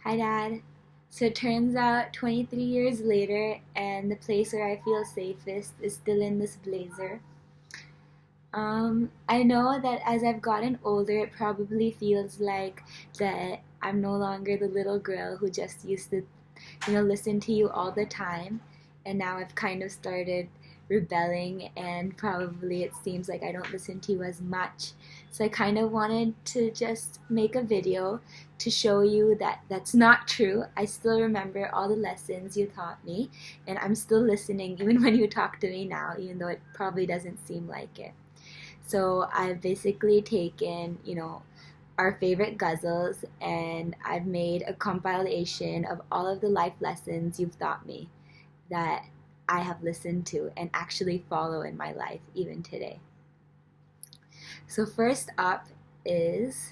Hi, Dad. So it turns out 23 years later, and the place where I feel safest is still in this blazer. I know that as I've gotten older, it probably feels like that I'm no longer the little girl who just used to, listen to you all the time. And now I've kind of started rebelling, and probably it seems like I don't listen to you as much. So I kind of wanted to just make a video to show you that that's not true. I still remember all the lessons you taught me, and I'm still listening even when you talk to me now, even though it probably doesn't seem like it. So I've basically taken, our favorite ghazals, and I've made a compilation of all of the life lessons you've taught me that I have listened to and actually follow in my life even today. So first up is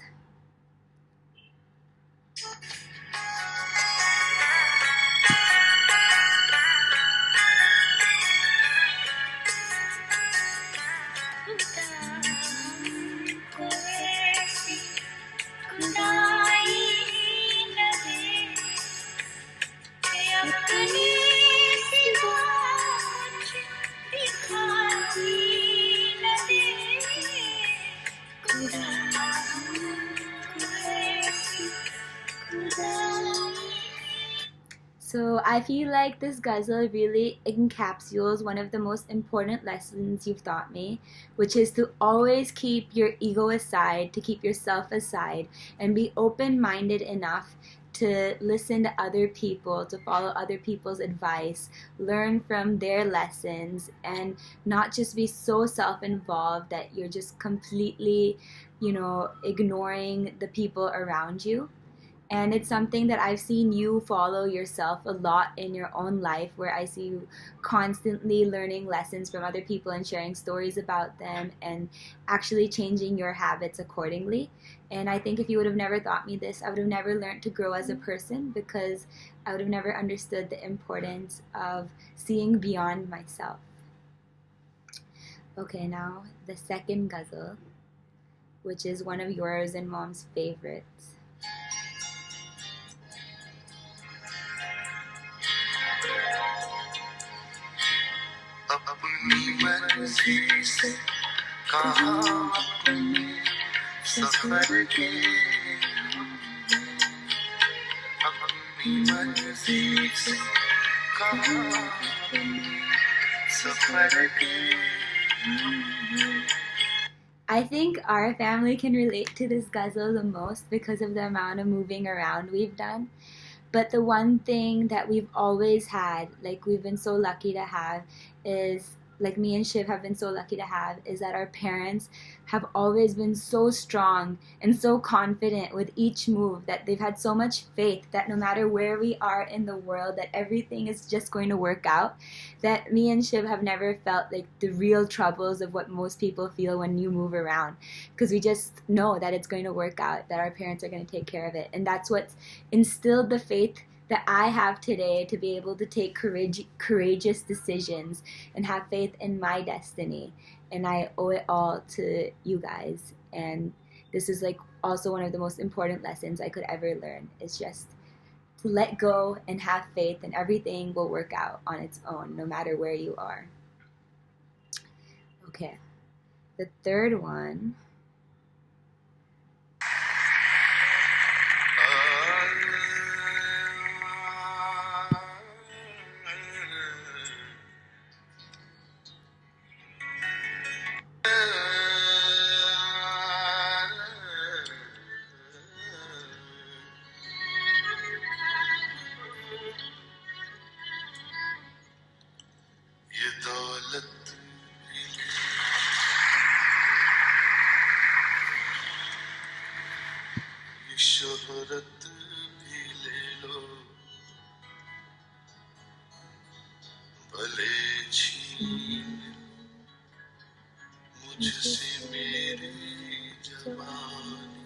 So I feel like this ghazal really encapsulates one of the most important lessons you've taught me, which is to always keep your ego aside, to keep yourself aside, and be open-minded enough to listen to other people, to follow other people's advice, learn from their lessons, and not just be so self-involved that you're just completely, ignoring the people around you. And it's something that I've seen you follow yourself a lot in your own life, where I see you constantly learning lessons from other people and sharing stories about them and actually changing your habits accordingly. And I think if you would have never taught me this, I would have never learned to grow as a person, because I would have never understood the importance of seeing beyond myself. Okay, now the second ghazal, which is one of yours and Mom's favorites. अपनी मर्जी से कहाँ अपने सफर के अपनी मर्जी से कहाँ अपने सफर के I think our family can relate to this ghazal the most because of the amount of moving around we've done. But the one thing that we've always had, like we've been so lucky to have, is like me and Shiv have been so lucky to have, is that our parents have always been so strong and so confident with each move, that they've had so much faith that no matter where we are in the world, that everything is just going to work out, that me and Shiv have never felt like the real troubles of what most people feel when you move around, because we just know that it's going to work out, that our parents are going to take care of it. And that's what's instilled the faith that I have today, to be able to take courageous decisions and have faith in my destiny. And I owe it all to you guys. And this is like also one of the most important lessons I could ever learn, is just to let go and have faith, and everything will work out on its own, no matter where you are. Okay, the third one. शोहरत भी ले लो, भले छीन मुझसे मेरी जवानी।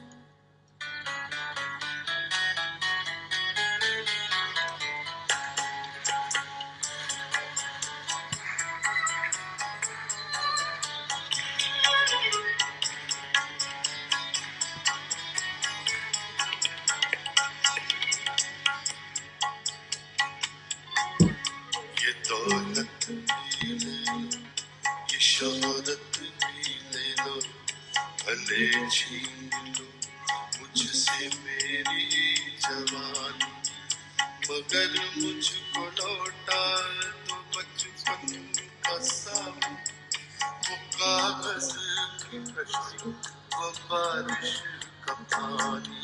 दौलत भी ले लो ये शोहरत भी ले लो भले छीन लो मुझसे मेरी जवानी मगर मुझको लौटा तो बचपन का सावन वो कागज की कश्ती वो बारिश का पानी.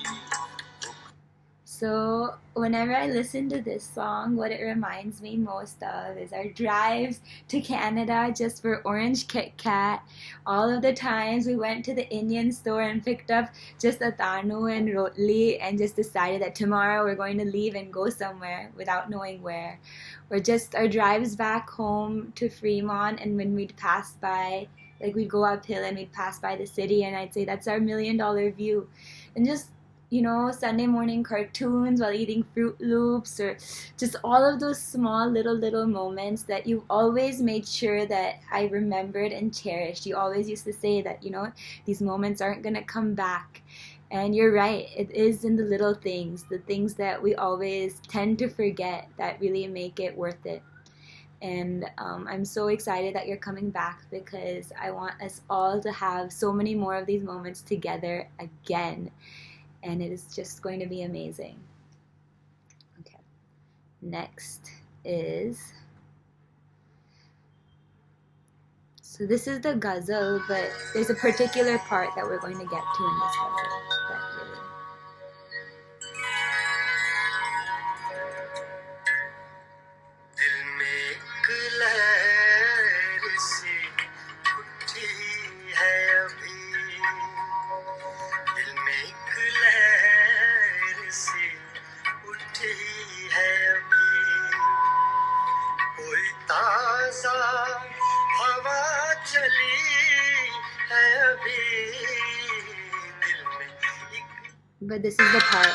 So, whenever I listen to this song, what it reminds me most of is our drives to Canada just for orange Kit Kat. All of the times we went to the Indian store and picked up just a Tanu and Rotli and just decided that tomorrow we're going to leave and go somewhere without knowing where. Or just our drives back home to Fremont, and when we'd pass by, like we'd go uphill and we'd pass by the city and I'd say that's our $1 million view. And just Sunday morning cartoons while eating Fruit Loops, or just all of those small little moments that you've always made sure that I remembered and cherished. You always used to say that, these moments aren't going to come back. And you're right, it is in the little things, the things that we always tend to forget that really make it worth it. And I'm so excited that you're coming back because I want us all to have so many more of these moments together again. And it is just going to be amazing. Okay. Next is... So this is the ghazal, but there's a particular part that we're going to get to in this ghazal that really... But this is the part.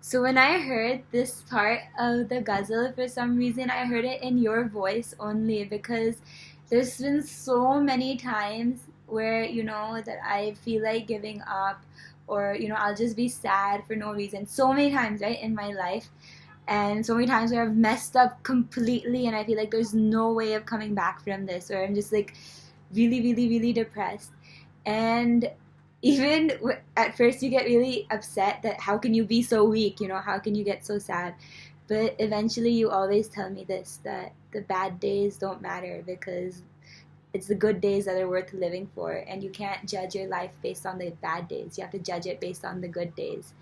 So when I heard this part of the ghazal, for some reason I heard it in your voice only, because there's been so many times where, that I feel like giving up, or, I'll just be sad for no reason. So many times, right, in my life. And so many times where I've messed up completely and I feel like there's no way of coming back from this, or I'm just like really, really, really depressed. And even at first you get really upset that how can you be so weak, how can you get so sad? But eventually you always tell me this, that the bad days don't matter because it's the good days that are worth living for, and you can't judge your life based on the bad days. You have to judge it based on the good days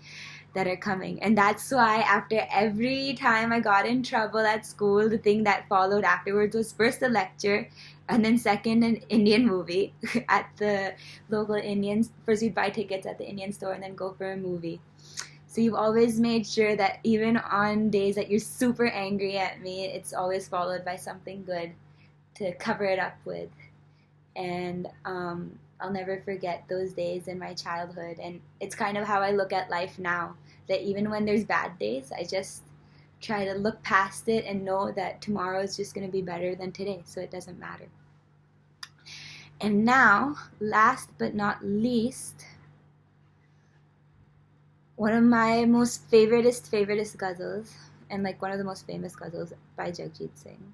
that are coming. And that's why after every time I got in trouble at school, the thing that followed afterwards was first a lecture, and then second an Indian movie at the local Indian. First we'd buy tickets at the Indian store and then go for a movie. So you've always made sure that even on days that you're super angry at me, it's always followed by something good to cover it up with. And I'll never forget those days in my childhood. And it's kind of how I look at life now, that even when there's bad days, I just try to look past it and know that tomorrow is just going to be better than today, so it doesn't matter. And now, last but not least, one of my most favoriteest ghazals, and like one of the most famous ghazals by Jagjit Singh.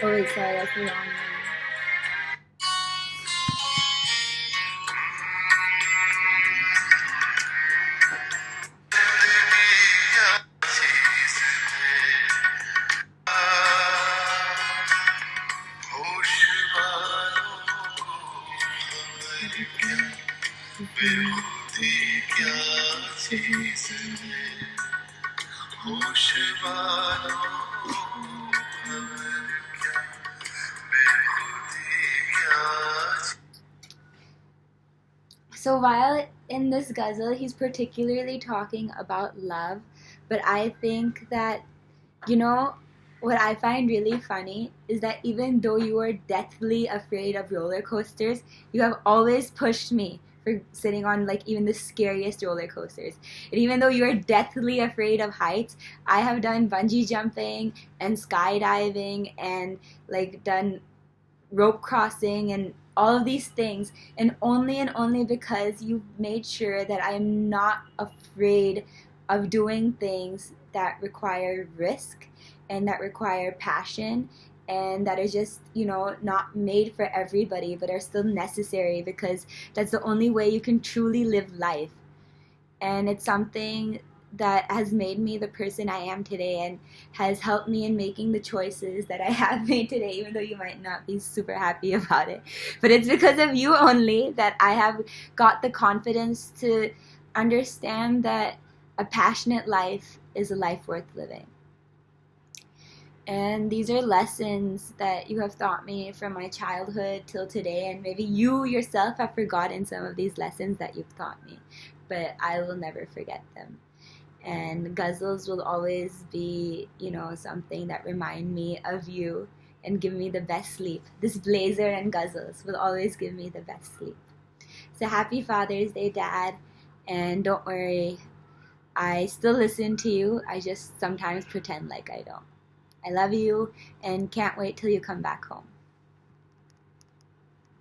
Oh wait, sorry, that's the wrong one. So while in this ghazal, he's particularly talking about love, but I think that, you know, what I find really funny is that even though you are deathly afraid of roller coasters, you have always pushed me for sitting on like even the scariest roller coasters. And even though you are deathly afraid of heights, I have done bungee jumping and skydiving and like done rope crossing and all of these things, and only because you've made sure that I'm not afraid of doing things that require risk and that require passion and that are just, not made for everybody but are still necessary, because that's the only way you can truly live life. And it's something that has made me the person I am today and has helped me in making the choices that I have made today, even though you might not be super happy about it. But it's because of you only that I have got the confidence to understand that a passionate life is a life worth living. And these are lessons that you have taught me from my childhood till today, and maybe you yourself have forgotten some of these lessons that you've taught me, but I will never forget them. And ghazals will always be, something that remind me of you and give me the best sleep. This blazer and ghazals will always give me the best sleep. So happy Father's Day, Dad. And don't worry, I still listen to you. I just sometimes pretend like I don't. I love you and can't wait till you come back home.